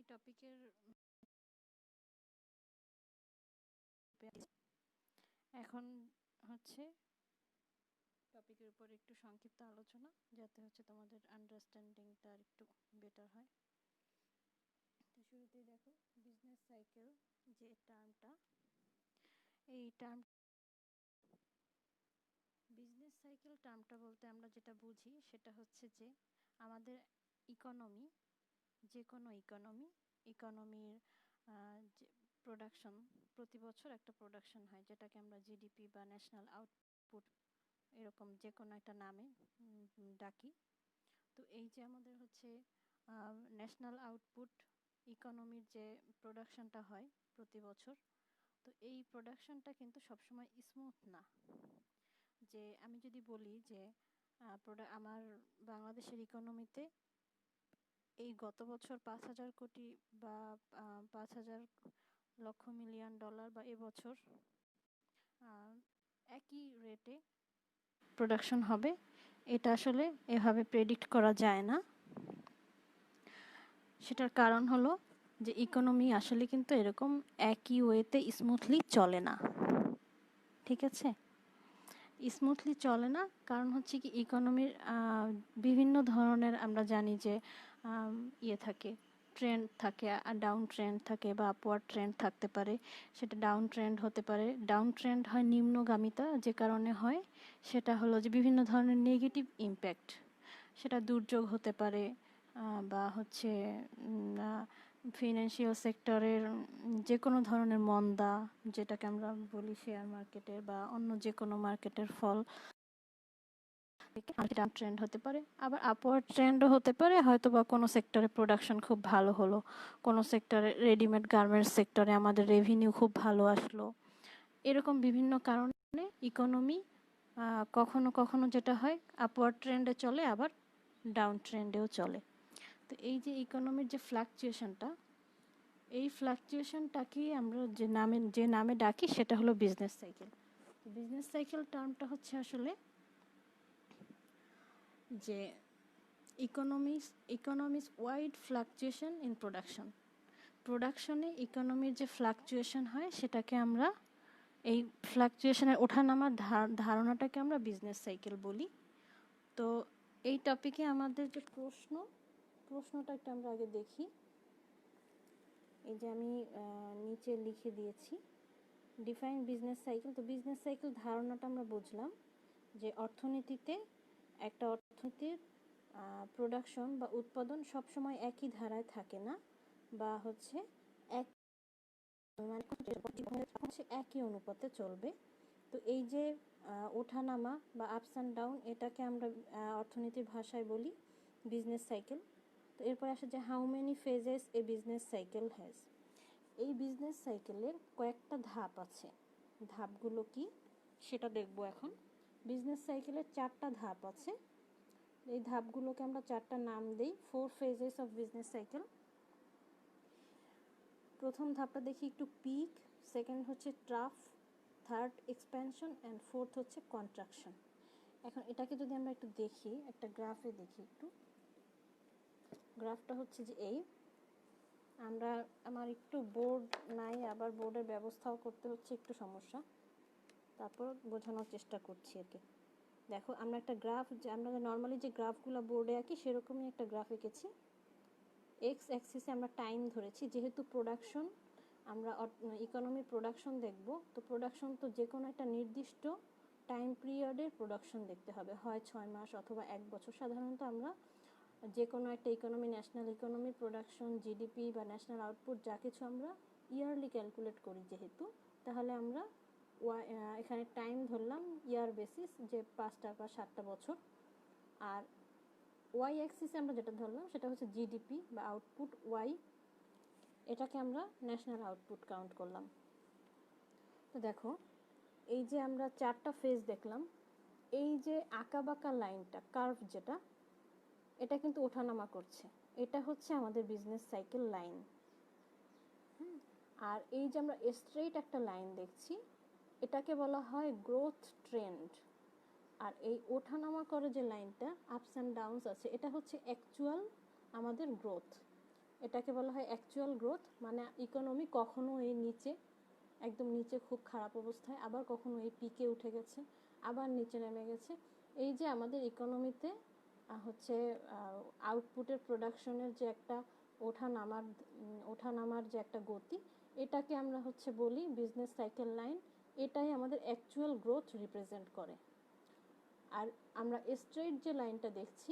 টপিকের এখন হচ্ছে টপিকের উপর একটু সংক্ষিপ্ত আলোচনা, যাতে হচ্ছে তোমাদের আন্ডারস্ট্যান্ডিংটা আর একটু বেটার হয়। তো শুরুতেই দেখো, বিজনেস সাইকেল যে টার্মটা, এই বিজনেস সাইকেল টার্মটা বলতে আমরা যেটা বুঝি সেটা হচ্ছে যে আমাদের ইকোনমি, যে কোনো ইকোনমির যে প্রোডাকশন, প্রতি বছর একটা প্রোডাকশন হয় যেটাকে আমরা জিডিপি বা ন্যাশনাল আউটপুট এরকম যে কোনো একটা নামে ডাকি। তো এই যে আমাদের হচ্ছে ন্যাশনাল আউটপুট, ইকোনমির যে প্রোডাকশনটা হয় প্রতি বছর, তো এই প্রোডাকশনটা কিন্তু সবসময় স্মুথ না। যে আমি যদি বলি যে আমার বাংলাদেশের ইকোনমিতে এই গত বছর 5,000 কোটি বা 5,000 লক্ষ মিলিয়ন ডলার বা এবছর একই রেটে প্রোডাকশন হবে, এটা আসলে এভাবে প্রেডিক্ট করা যায় না। সেটার কারণ হলো যে ইকোনমি আসলে কিন্তু এরকম একই ওয়েতে স্মুথলি চলে না। ঠিক আছে, স্মুথলি চলে না, কারণ হচ্ছে কি ইকোনমির বিভিন্ন ধরনের আমরা জানি যে থাকে, ট্রেন্ড থাকে, ডাউন ট্রেন্ড থাকে বা আপওয়ার্ড ট্রেন্ড থাকতে পারে। সেটা ডাউন ট্রেন্ড হতে পারে, ডাউন ট্রেন্ড হয় নিম্নগামিতা, যে কারণে হয় সেটা হলো যে বিভিন্ন ধরনের নেগেটিভ ইম্প্যাক্ট, সেটা দুর্যোগ হতে পারে বা হচ্ছে ফিনান্সিয়াল সেক্টরের যে কোনো ধরনের মন্দা, যেটাকে আমরা বলি শেয়ার মার্কেটের বা অন্য যে কোনো মার্কেটের ফল ডাউন ট্রেন্ড হতে পারে। আবার আপওয়ার্ড ট্রেন্ডও হতে পারে, হয়তো বা কোনো সেক্টরে প্রোডাকশন খুব ভালো হলো, কোনো সেক্টরে রেডিমেড গার্মেন্টস সেক্টরে আমাদের রেভিনিউ খুব ভালো আসলো। এরকম বিভিন্ন কারণে ইকোনমি কখনো কখনো যেটা হয় আপওয়ার্ড ট্রেন্ডে চলে, আবার ডাউন ট্রেন্ডেও চলে। তো এই যে ইকোনমির যে ফ্লাকচুয়েশনটা, এই ফ্লাকচুয়েশনটাকেই আমরা যে নামে ডাকি সেটা হলো বিজনেস সাইকেল। বিজনেস সাইকেল টার্মটা হচ্ছে আসলে যে ইকোনমিস ওয়াইড ফ্লাকচুয়েশন ইন প্রোডাকশনে ইকোনমির যে ফ্লাকচুয়েশন হয় সেটাকে আমরা, এই ফ্লাকচুয়েশনের ওঠানামার ধারণাটাকে আমরা বিজনেস সাইকেল বলি। তো এই টপিকে আমাদের যে প্রশ্নটা একটা আমরা আগে দেখি। এই যে আমি নিচে লিখে দিয়েছি, ডিফাইন বিজনেস সাইকেল। তো বিজনেস সাইকেল ধারণাটা আমরা বুঝলাম যে একটা অর্থনীতির প্রোডাকশন বা উৎপাদন সবসময় একই ধারায় থাকে না, বা হচ্ছে একই অনুপাতে চলবে। তো এই যে ওঠানামা বা আপস অ্যান্ড ডাউন, এটাকে আমরা অর্থনীতির ভাষায় বলি বিজনেস সাইকেল। তো এরপর আসে যে how many phases A business cycle has. এই বিজনেস সাইকেলের কয়েকটা ধাপ আছে, ধাপগুলো কি সেটা দেখবো এখন। বিজনেস সাইকেলের 4টা ধাপ আছে, এই ধাপগুলোকে আমরা 4টা নাম দিই, 4 phases অফ বিজনেস সাইকেল। প্রথম ধাপটা দেখি একটু পিক, সেকেন্ড হচ্ছে trough, third expansion and fourth হচ্ছে কন্ট্রাকশন। এখন এটাকে যদি আমরা একটু দেখি, একটা গ্রাফে দেখি একটু, গ্রাফটা হচ্ছে যে আমার একটু বোর্ড নাই, আবার বোর্ডের ব্যবস্থাও করতে হচ্ছে, একটু সমস্যা, তারপর বোঝানোর চেষ্টা করছি আর কি। দেখো, আমরা একটা গ্রাফ, যে আমরা নর্মালি যে গ্রাফগুলো বোর্ডে আঁকি সেরকমই একটা গ্রাফ এঁকেছি। এক্স অ্যাক্সিসে আমরা টাইম ধরেছি, যেহেতু প্রোডাকশন, আমরা ইকোনমির প্রোডাকশন দেখব, তো প্রোডাকশন তো যে কোনো একটা নির্দিষ্ট টাইম পিরিয়ডের প্রোডাকশন দেখতে হবে, হয় 6 মাস অথবা 1 বছর। সাধারণত আমরা যে কোনো একটা ইকোনমি, ন্যাশনাল ইকোনমির প্রোডাকশন, জিডিপি বা ন্যাশনাল আউটপুট যা কিছু আমরা ইয়ারলি ক্যালকুলেট করি যেহেতু, তাহলে আমরা এখানে টাইম ধরলাম ইয়ার বেসিস, যে 5টা বা 7টা বছর। আর ওয়াই অ্যাক্সিসে আমরা যেটা ধরলাম সেটা হচ্ছে জিডিপি বা আউটপুট ওয়াই, এটাকে আমরা ন্যাশনাল আউটপুট কাউন্ট করলাম। তো দেখো, এই যে আমরা 4টা ফেজ দেখলাম, এই যে আঁকাবাঁকা লাইনটা, কার্ভ যেটা, এটা কিন্তু ওঠানামা করছে, এটা হচ্ছে আমাদের বিজনেস সাইকেল লাইন। আর এই যে আমরা স্ট্রেইট একটা লাইন দেখছি, এটাকে বলা হয় গ্রোথ ট্রেন্ড। আর এই ওঠানামা করে যে লাইনটা, আপস অ্যান্ড ডাউনস আছে, এটা হচ্ছে অ্যাকচুয়াল আমাদের গ্রোথ। এটাকে বলা হয় অ্যাকচুয়াল গ্রোথ, মানে ইকোনমি কখনো এই নিচে, একদম নিচে খুব খারাপ অবস্থায়, আবার কখনো এই পিকে উঠে গেছে, আবার নিচে নেমে গেছে। এই যে আমাদের ইকোনমিতে হচ্ছে আউটপুটের প্রোডাকশনের যে একটা ওঠা নামার যে একটা গতি, এটাকে আমরা হচ্ছে বলি বিজনেস সাইকেল লাইন। এটাই আমাদের অ্যাকচুয়াল গ্রোথ রিপ্রেজেন্ট করে। আর আমরা স্ট্রেট যে লাইনটা দেখছি,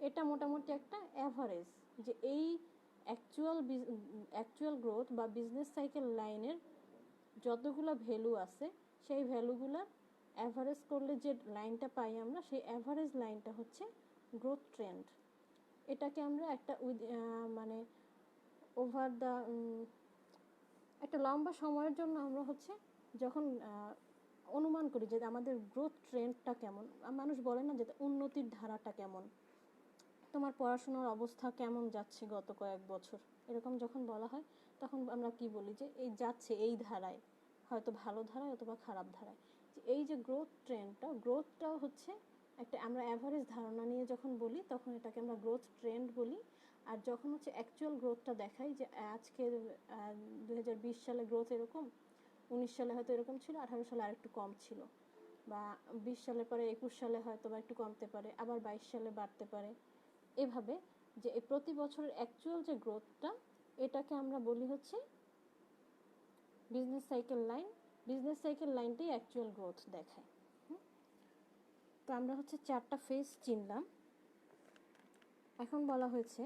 এটা মোটামুটি একটা অ্যাভারেজ, যে এই অ্যাকচুয়াল গ্রোথ বা বিজনেস সাইকেল লাইনের যতগুলো ভ্যালু আছে, সেই ভ্যালুগুলোর অ্যাভারেজ করলে যে লাইনটা পাই আমরা, সেই অ্যাভারেজ লাইনটা হচ্ছে গ্রোথ ট্রেন্ড। এটাকে আমরা একটা মানে ওভার দ্য একটা লম্বা সময়ের জন্য আমরা হচ্ছে যখন অনুমান করি যে আমাদের গ্রোথ ট্রেন্ডটা কেমন, মানুষ বলে না যে উন্নতির ধারাটা কেমন, তোমার পড়াশোনার অবস্থা কেমন যাচ্ছে গত কয়েক বছর, এরকম যখন বলা হয় তখন আমরা কি বলি যে এই যাচ্ছে এই ধারায়, হয়তো ভালো ধারায় অথবা খারাপ ধারায়। যে এই যে গ্রোথটাও হচ্ছে একটা আমরা অ্যাভারেজ ধারণা নিয়ে যখন বলি তখন এটাকে আমরা গ্রোথ ট্রেন্ড বলি। আর যখন হচ্ছে অ্যাকচুয়াল গ্রোথটা দেখাই যে আজকে 2020 সালে গ্রোথ এরকম, 19 সালে হয়তো এরকম ছিল, 18 সালে আর একটু কম ছিল, বা 20 সালের পরে 21 সালে হয়তো বা একটু কমতে পারে, আবার 22 সালে বাড়তে পারে। এভাবে যে এই প্রতি বছরের অ্যাকচুয়াল যে গ্রোথটা, এটাকে আমরা বলি হচ্ছে business cycle line. Business cycle লাইনটাই অ্যাকচুয়াল গ্রোথ দেখায়। তো আমরা হচ্ছে 4টা ফেজ চিনলাম। এখন বলা হয়েছে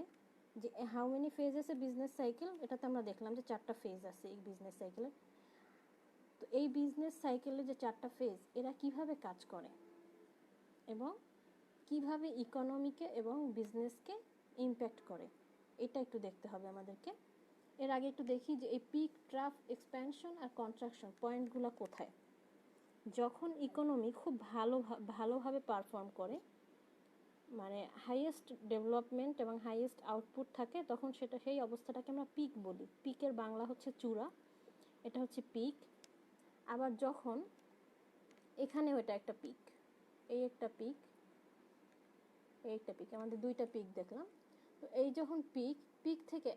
যে হাউ মেনি ফেজ আছে বিজনেস সাইকেল, এটাতে আমরা দেখলাম যে 4টা ফেজ আছে এই বিজনেস সাইকেলে। তো এই বিজনেস সাইকেলে যে 4টা ফেজ, এরা কিভাবে কাজ করে এবং কিভাবে ইকোনমিকে এবং বিজনেসকে ইমপ্যাক্ট করে, এটা একটু দেখতে হবে আমাদেরকে। এর আগে একটু দেখি যে এই পিক, ট্রাফ, এক্সপ্যানশন আর কন্ট্রাকশন পয়েন্টগুলো কোথায়। যখন ইকোনমি খুব ভালোভাবে পারফর্ম করে, মানে হাইয়েস্ট ডেভেলপমেন্ট এবং হাইয়েস্ট আউটপুট থাকে, তখন সেই অবস্থাটাকে আমরা পিক বলি। পিকের বাংলা হচ্ছে চূড়া, এটা হচ্ছে পিক। আবার যখন এখানেও এটা একটা পিক, এই একটা পিক, এই একটা পিক, আমাদের 2টা পিক দেখলাম। তো এই যখন পিক থেকে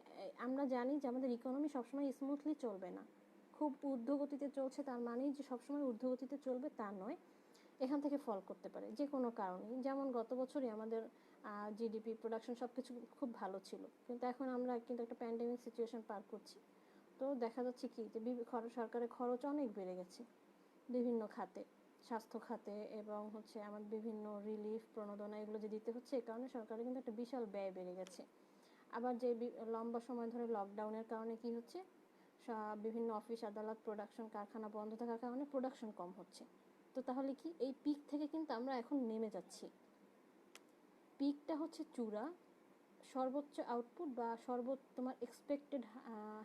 আমরা জানি যে আমাদের ইকোনমি সবসময় স্মুথলি চলবে না, খুব ঊর্ধ্বগতিতে চলছে তার মানেই যে সবসময় ঊর্ধ্বগতিতে চলবে তা নয়, এখান থেকে ফল করতে পারে যে কোনো কারণে। যেমন গত বছরই আমাদের জিডিপি, প্রোডাকশন সব কিছু খুব ভালো ছিল, কিন্তু এখন আমরা কিন্তু একটা প্যান্ডেমিক সিচুয়েশন পার করছি। তো দেখা যাচ্ছে কি যে সরকারের খরচ অনেক বেড়ে গেছে বিভিন্ন খাতে, স্বাস্থ্য খাতে এবং হচ্ছে আমাদের বিভিন্ন রিলিফ, প্রণোদনা এগুলো যে দিতে হচ্ছে, এই কারণে সরকারের কিন্তু একটা বিশাল ব্যয় বেড়ে গেছে। আবার যে লম্বা সময় ধরে লকডাউনের কারণে কি হচ্ছে, বিভিন্ন অফিস আদালত, প্রোডাকশন কারখানা বন্ধ থাকার কারণে প্রোডাকশন কম হচ্ছে। তো তাহলে কি এই পিক থেকে কিন্তু আমরা এখন নেমে যাচ্ছি। পিকটা হচ্ছে চূড়া, সর্বোচ্চ আউটপুট বা তোমার এক্সপেক্টেড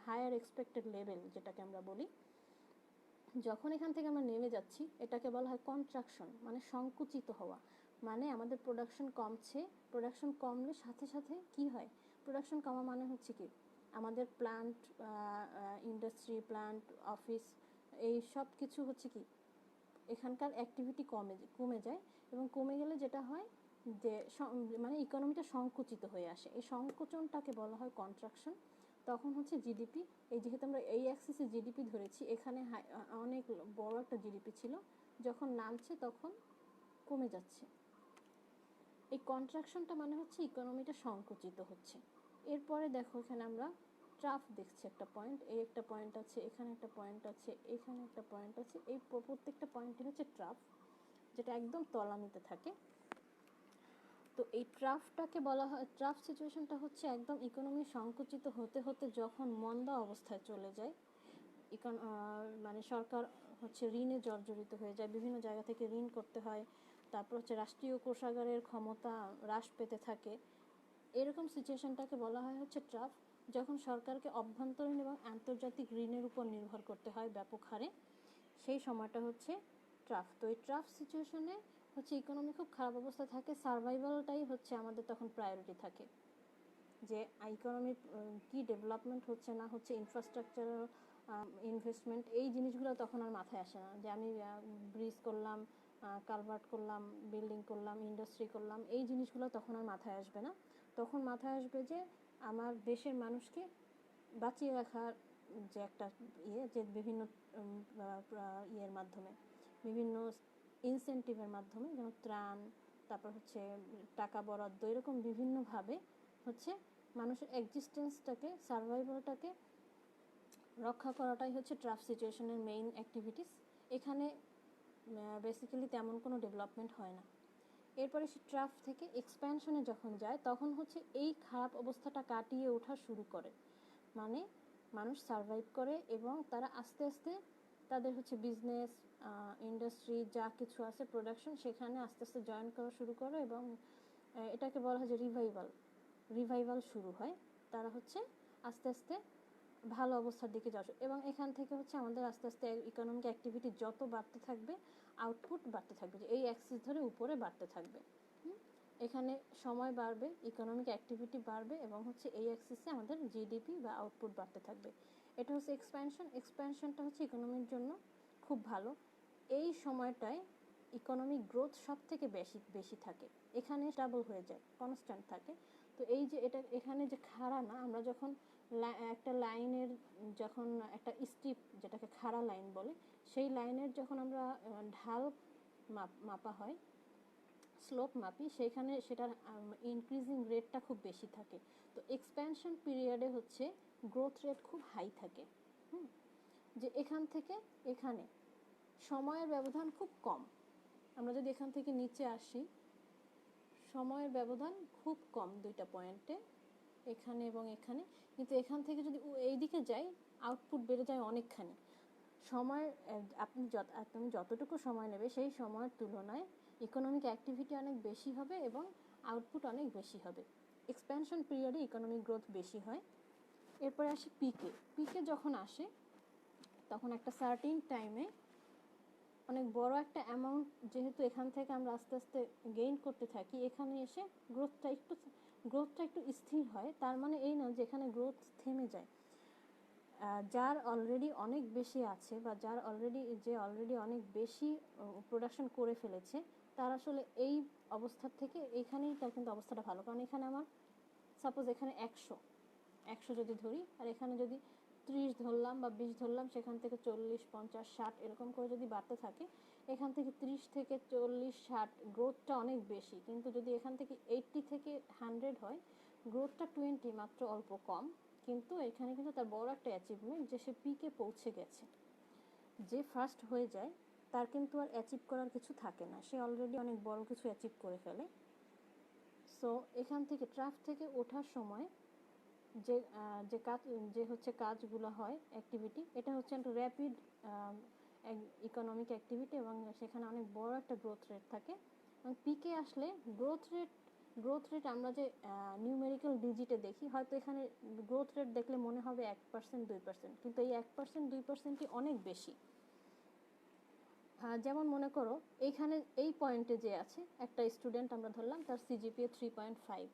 হায়ার এক্সপেক্টেড লেভেল যেটাকে আমরা বলি। যখন এখান থেকে আমরা নেমে যাচ্ছি, এটাকে বলা হয় কন্ট্রাকশন, মানে সংকুচিত হওয়া। মানে আমাদের প্রোডাকশন কমছে, প্রোডাকশন কমলে সাথে সাথে কি হয়, প্রোডাকশন কমা মানে হচ্ছে কি আমাদের প্ল্যান্ট, ইন্ডাস্ট্রি, প্ল্যান্ট, অফিস, এই সব কিছু হচ্ছে কি এখানকার অ্যাক্টিভিটি কমে যায়। এবং কমে গেলে যেটা হয় যে মানে ইকোনমিটা সংকুচিত হয়ে আসে, এই সংকোচনটাকে বলা হয় কন্ট্রাকশন। তখন হচ্ছে জিডিপি, এই যেহেতু আমরা এই অ্যাক্সিসে জিডিপি ধরেছি, এখানে অনেক বড় একটা জিডিপি ছিল, যখন নামছে তখন কমে যাচ্ছে। এই কন্ট্রাকশনটা মানে হচ্ছে ইকোনমিটা সংকুচিত হচ্ছে। এরপরে দেখো এখানে আমরা ট্রাফ দেখছি, একটা পয়েন্ট, এই একটা পয়েন্ট আছে, এখানে একটা পয়েন্ট আছে, এখানে একটা পয়েন্ট আছে, এই প্রত্যেকটা পয়েন্টই হচ্ছে ট্রাফ, যেটা একদম তলানিতে থাকে। তো এই ট্রাফটাকে বলা হয়, ট্রাফ সিচুয়েশনটা হচ্ছে একদম ইকোনমি সংকুচিত হতে হতে যখন মন্দা অবস্থায় চলে যায়, মানে সরকার হচ্ছে ঋণে জর্জরিত হয়ে যায়, বিভিন্ন জায়গা থেকে ঋণ করতে হয়, তারপর হচ্ছে রাষ্ট্রীয় কোষাগারের ক্ষমতা হ্রাস পেতে থাকে, এরকম সিচুয়েশনটাকে বলা হয় হচ্ছে ট্রাফ। যখন সরকারকে অভ্যন্তরীণ এবং আন্তর্জাতিক ঋণের উপর নির্ভর করতে হয় ব্যাপক হারে, সেই সময়টা হচ্ছে ট্রাফ। তো এই ট্রাফ সিচুয়েশনে হচ্ছে ইকোনমি খুব খারাপ অবস্থা থাকে, সার্ভাইভালটাই হচ্ছে আমাদের তখন প্রায়োরিটি থাকে, যে ইকোনমির কি ডেভেলপমেন্ট হচ্ছে না হচ্ছে, ইনফ্রাস্ট্রাকচারাল ইনভেস্টমেন্ট, এই জিনিসগুলো তখন আর মাথায় আসে না, যে আমি ব্রিজ করলাম, কালভার্ট করলাম, বিল্ডিং করলাম, ইন্ডাস্ট্রি করলাম, এই জিনিসগুলো তখন আর মাথায় আসবে না। তখন মাথায় আসবে যে আমার দেশের মানুষকে বাঁচিয়ে রাখার যে একটা যে বিভিন্ন ইয়ের মাধ্যমে, বিভিন্ন ইনসেন্টিভের মাধ্যমে, যেমন ত্রাণ, তারপর হচ্ছে টাকা বরাদ্দ, এরকম বিভিন্নভাবে হচ্ছে মানুষের এক্সিস্টেন্সটাকে, সার্ভাইভালটাকে রক্ষা করাটাই হচ্ছে ট্রাফ সিচুয়েশনের মেইন অ্যাক্টিভিটিস। এখানে বেসিক্যালি তেমন কোনো ডেভেলপমেন্ট হয় না। এরপরে সে ট্রাফ থেকে এক্সপ্যানশনে যখন যায় তখন হচ্ছে এই খারাপ অবস্থাটা কাটিয়ে ওঠা শুরু করে, মানে মানুষ সার্ভাইভ করে এবং তারা আস্তে আস্তে তাদের হচ্ছে বিজনেস, ইন্ডাস্ট্রি যা কিছু আছে, প্রোডাকশন, সেখানে আস্তে আস্তে জয়েন করা শুরু করে এবং এটাকে বলা হয় যে রিভাইভাল শুরু হয়। তারা হচ্ছে আস্তে আস্তে ভালো অবস্থার দিকে যাচ্ছে এবং এখান থেকে হচ্ছে আমাদের আস্তে আস্তে ইকোনমিক অ্যাক্টিভিটি যত বাড়তে থাকবে, আউটপুট বাড়তে থাকবে, যে এই অ্যাক্সিস ধরে উপরে বাড়তে থাকবে। এখানে সময় বাড়বে, ইকোনমিক অ্যাক্টিভিটি বাড়বে এবং হচ্ছে এই অ্যাক্সিসে আমাদের জিডিপি বা আউটপুট বাড়তে থাকবে। এটা হচ্ছে এক্সপ্যানশনটা হচ্ছে ইকোনমির জন্য খুব ভালো। এই সময়টায় ইকোনমিক গ্রোথ সব থেকে বেশি থাকে, এখানে স্টেবল হয়ে যায়, কনস্ট্যান্ট থাকে। তো এই যে এটা এখানে যে খাড়া না, আমরা যখন একটা লাইনের, যখন একটা স্ট্রিপ যেটাকে খাড়া লাইন বলে, সেই লাইনের যখন আমরা ঢাল মাপা হয়, স্লোপ মাপি, সেইখানে সেটার ইনক্রিজিং রেটটা খুব বেশি থাকে। তো এক্সপ্যানশন পিরিয়ডে হচ্ছে গ্রোথ রেট খুব হাই থাকে। যে এখান থেকে এখানে সময়ের ব্যবধান খুব কম। আমরা যদি এখান থেকে নিচে আসি, সময়ের ব্যবধান খুব কম দুইটা পয়েন্টে, এখানে এবং এখানে। কিন্তু এখান থেকে যদি এই দিকে যাই, আউটপুট বেড়ে যায় অনেকখানি। সময় তুমি যতটুকু সময় নেবে সেই সময়ের তুলনায় ইকোনমিক অ্যাক্টিভিটি অনেক বেশি হবে এবং আউটপুট অনেক বেশি হবে। এক্সপ্যানশন পিরিয়ডে ইকোনমিক গ্রোথ বেশি হয়। এরপরে আসি পিকে যখন আসে তখন একটা সার্টিন টাইমে অনেক বড় একটা অ্যামাউন্ট, যেহেতু এখান থেকে আমরা আস্তে আস্তে গেইন করতে থাকি, এখানে এসে গ্রোথটা একটু স্থির হয়। তার মানে এই না যে এখানে গ্রোথ থেমে যায়। যার অলরেডি অনেক বেশি আছে বা অলরেডি অনেক বেশি প্রোডাকশন করে ফেলেছে, তার আসলে এই অবস্থার থেকে এখানেই তার কিন্তু অবস্থাটা ভালো। কারণ এখানে আমার সাপোজ এখানে 100 যদি ধরি, আর এখানে যদি 30 ধরলাম বা 20 ধরলাম, সেখান থেকে 40, 50, 60 এরকম করে যদি বাড়তে থাকে, এখান থেকে 30 থেকে 40, 60 গ্রোথটা অনেক বেশি। কিন্তু যদি এখান থেকে 80 থেকে 100 হয়, গ্রোথটা 20, মাত্র অল্প কম। কিন্তু এখানে কিন্তু তার বড় একটা অ্যাচিভমেন্ট যে সে পিকে পৌঁছে গেছে। যে ফার্স্ট হয়ে যায় তার কিন্তু আর অ্যাচিভ করার কিছু থাকে না, সে অলরেডি অনেক বড় কিছু অ্যাচিভ করে ফেলে। সো এখান থেকে ট্রাফ থেকে ওঠার সময় যে হচ্ছে কাজগুলো হয়, অ্যাক্টিভিটি, এটা হচ্ছে একটা র্যাপিড ইকোনমিক অ্যাক্টিভিটি এবং সেখানে অনেক বড় একটা গ্রোথ রেট থাকে। এবং পিকে আসলে গ্রোথ রেট আমরা যে নিউমেরিক্যাল ডিজিটে দেখি, হয়তো এখানে গ্রোথ রেট দেখলে মনে হবে 1%, 2%, কিন্তু এই 1%, 2%ই অনেক বেশি। যেমন মনে করো এইখানে এই পয়েন্টে যে আছে একটা স্টুডেন্ট, আমরা ধরলাম তার সিজিপিএ 3.5,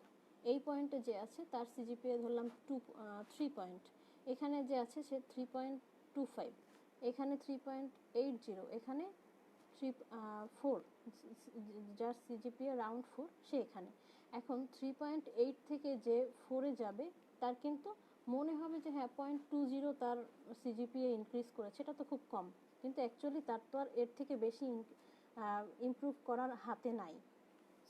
এই পয়েন্টে যে আছে তার সিজিপিএ ধরলাম 3 পয়েন্ট, এখানে যে আছে সে 3.25, এখানে 3.80, এখানে 4, যার সিজিপিএ রাউন্ড 4, সে এখানে। এখন 3.8 থেকে যে 4-এ যাবে তার কিন্তু মনে হবে যে হ্যাঁ 0.20 তার সিজিপিএ ইনক্রিজ করেছে, এটা তো খুব কম, কিন্তু অ্যাকচুয়ালি তার তো আর এর থেকে বেশি ইমপ্রুভ করার হাতে নাই।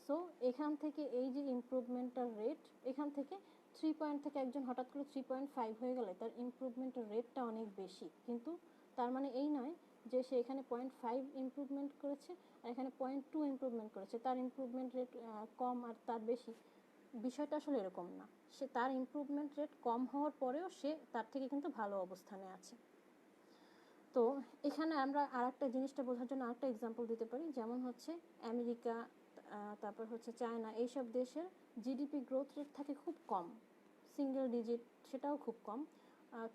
সো এখান থেকে এই যে ইমপ্রুভমেন্টের রেট, এখান থেকে 3 পয়েন্ট থেকে একজন হঠাৎ করে 3.5 হয়ে গেলে তার ইমপ্রুভমেন্টের রেটটা অনেক বেশি, কিন্তু তার মানে এই নয় যে সে এখানে 0.5 ইমপ্রুভমেন্ট করেছে আর এখানে 0.2 ইমপ্রুভমেন্ট করেছে, তার ইমপ্রুভমেন্ট রেট কম আর তার বেশি। বিষয়টা আসলে এরকম না, সে তার ইমপ্রুভমেন্ট রেট কম হওয়ার পরেও সে তার থেকে কিন্তু ভালো অবস্থানে আছে। তো এখানে আমরা আরেকটা জিনিসটা বোঝার জন্য আরেকটা এক্সাম্পল দিতে পারি, যেমন হচ্ছে আমেরিকা, তারপর হচ্ছে চায়না, এইসব দেশের জিডিপি গ্রোথ রেট থাকে খুব কম, সিঙ্গেল ডিজিট, সেটাও খুব কম,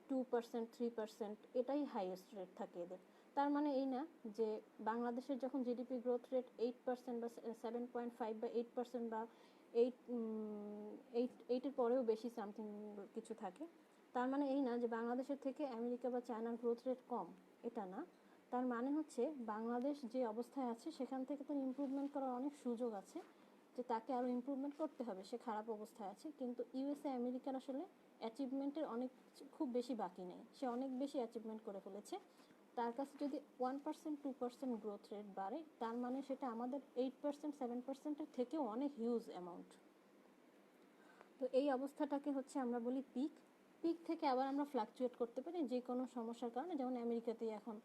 2%, 3%, এটাই হাইয়েস্ট রেট থাকে এদের। তার মানে এই না যে বাংলাদেশের যখন জিডিপি গ্রোথ রেট 8% বা 7.5 বা 8% বা 8-8-8-এর পরেও বেশি সামথিং কিছু থাকে, তার মানে এই না যে বাংলাদেশের থেকে আমেরিকা বা চায়নার গ্রোথ রেট কম, এটা না। তার মানে হচ্ছে বাংলাদেশ যে অবস্থায় আছে সেখান থেকে তার ইমপ্রুভমেন্ট করার অনেক সুযোগ আছে, যে তাকে আরও ইমপ্রুভমেন্ট করতে হবে, সে খারাপ অবস্থায় আছে। কিন্তু ইউএসএ আমেরিকার আসলে অ্যাচিভমেন্টের অনেক খুব বেশি বাকি নেই, সে অনেক বেশি অ্যাচিভমেন্ট করে ফেলেছে। তার কাছে যদি 1% 2% গ্রোথ রেট বাড়ে, তার মানে সেটা আমাদের 8% 7%-এর থেকেও অনেক হিউজ অ্যামাউন্ট। তো এই অবস্থাটাকে হচ্ছে আমরা বলি পিক। পিক থেকে আবার আমরা ফ্লাকচুয়েট করতে পারি যে কোনো সমস্যার কারণে, যেমন আমেরিকাতেই এখন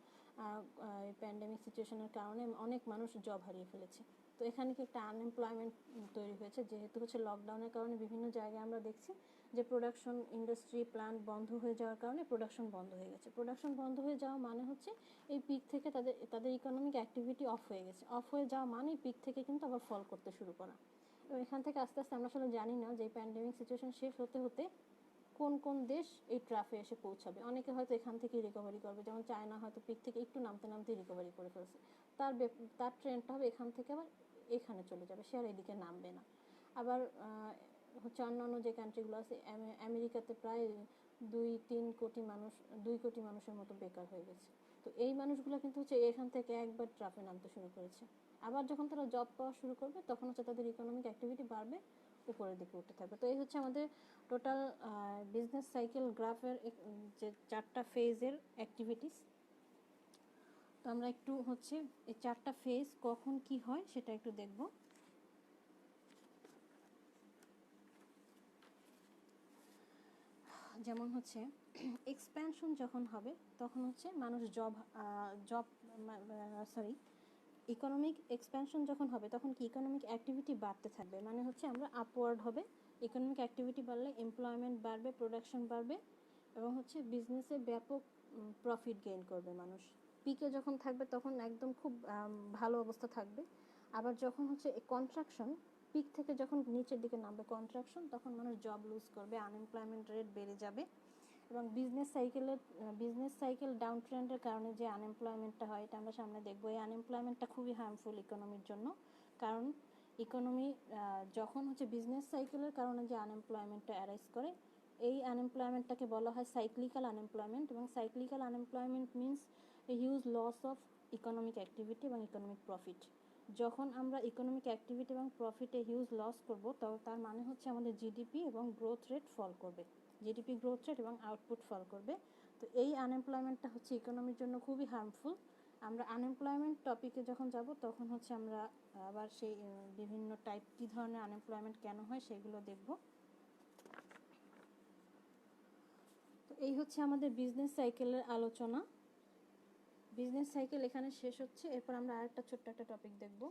প্যান্ডেমিক সিচুয়েশনের কারণে অনেক মানুষ জব হারিয়ে ফেলেছে। তো এখানে কি একটা আনএমপ্লয়মেন্ট তৈরি হয়েছে, যেহেতু হচ্ছে লকডাউনের কারণে বিভিন্ন জায়গায় আমরা দেখছি যে প্রোডাকশন ইন্ডাস্ট্রি প্ল্যান্ট বন্ধ হয়ে যাওয়ার কারণে প্রোডাকশন বন্ধ হয়ে গেছে। প্রোডাকশন বন্ধ হয়ে যাওয়া মানে হচ্ছে এই পিক থেকে তাদের ইকোনমিক অ্যাক্টিভিটি অফ হয়ে গেছে। অফ হয়ে যাওয়া মানে পিক থেকে কিন্তু আবার ফল করতে শুরু করা। এবং এখান থেকে আস্তে আস্তে আমরা আসলে জানি না যে এই প্যান্ডেমিক সিচুয়েশন শেষ হতে হতে কোন কোন দেশ এই ট্রাফে এসে পৌঁছাবে। অনেকে হয়তো এখান থেকেই রিকভারি করবে, যেমন চায়না হয়তো পিক থেকে একটু নামতে নামতেই রিকভারি করে ফেলছে। তার ট্রেন্ডটা হবে এখান থেকে আবার এখানে চলে যাবে, সে আর এদিকে নামবে না। আবার হচ্ছে অন্যান্য যে কান্ট্রিগুলো আছে, আমেরিকাতে প্রায় 2 কোটি মানুষের মতো বেকার হয়ে গেছে। তো এই মানুষগুলো কিন্তু হচ্ছে এখান থেকে একবার ট্রাফে নামতে শুরু করেছে। আবার যখন তারা জব পাওয়া শুরু করবে তখন হচ্ছে তাদের ইকোনমিক অ্যাক্টিভিটি বাড়বে, উপরের দিকে উঠতে থাকবে। তো এই হচ্ছে আমাদের টোটাল বিজনেস সাইকেল গ্রাফের যে 4টা ফেজের অ্যাক্টিভিটিস। তো আমরা একটু হচ্ছে এই 4টা ফেজ কখন কি হয় সেটা একটু দেখব। যেমন হচ্ছে এক্সপ্যানশন যখন হবে তখন হচ্ছে মানুষ ইকোনমিক এক্সপ্যানশন যখন হবে তখন কি ইকোনমিক অ্যাক্টিভিটি বাড়তে থাকবে, মানে হচ্ছে আমরা আপওয়ার্ড হবে। ইকোনমিক অ্যাক্টিভিটি বাড়লে এমপ্লয়মেন্ট বাড়বে, প্রোডাকশন বাড়বে এবং হচ্ছে বিজনেসে ব্যাপক প্রফিট গেইন করবে মানুষ। পিকে যখন থাকবে তখন একদম খুব ভালো অবস্থা থাকবে। আবার যখন হচ্ছে কন্ট্রাকশন, পিক থেকে যখন নিচের দিকে নামবে কন্ট্রাকশন, তখন মানুষ জব লুজ করবে, আনএমপ্লয়মেন্ট রেট বেড়ে যাবে। এবং বিজনেস সাইকেল ডাউন ট্রেন্ডের কারণে যে আনএমপ্লয়মেন্টটা হয় এটা আমরা সামনে দেখবো। এই আনএমপ্লয়মেন্টটা খুবই হার্মফুল ইকোনমির জন্য, কারণ ইকোনমি যখন হচ্ছে বিজনেস সাইকেলের কারণে যে আনএমপ্লয়মেন্টটা অ্যারাইজ করে, এই আনএমপ্লয়মেন্টটাকে বলা হয় সাইক্লিক্যাল আনএমপ্লয়মেন্ট। এবং cyclical unemployment means a huge loss of economic activity এবং ইকোনমিক প্রফিট। যখন আমরা ইকোনমিক অ্যাক্টিভিটি এবং প্রফিটে হিউজ লস করব, তো তার মানে হচ্ছে আমাদের জিডিপি এবং গ্রোথ রেট ফল করবে, জিডিপি গ্রোথ রেট এবং আউটপুট ফল করবে। তো এই আনএমপ্লয়মেন্টটা হচ্ছে ইকোনমির জন্য খুবই হার্মফুল। আমরা আনএমপ্লয়মেন্ট টপিকে যখন যাব তখন হচ্ছে আমরা আবার সেই বিভিন্ন টাইপ কী ধরনের আনএমপ্লয়মেন্ট কেন হয় সেগুলো দেখব। তো এই হচ্ছে আমাদের বিজনেস সাইকেলের আলোচনা। বিজনেস সাইকেল এখানে শেষ হচ্ছে। এরপর আমরা আরেকটা ছোট্ট একটা টপিক দেখব।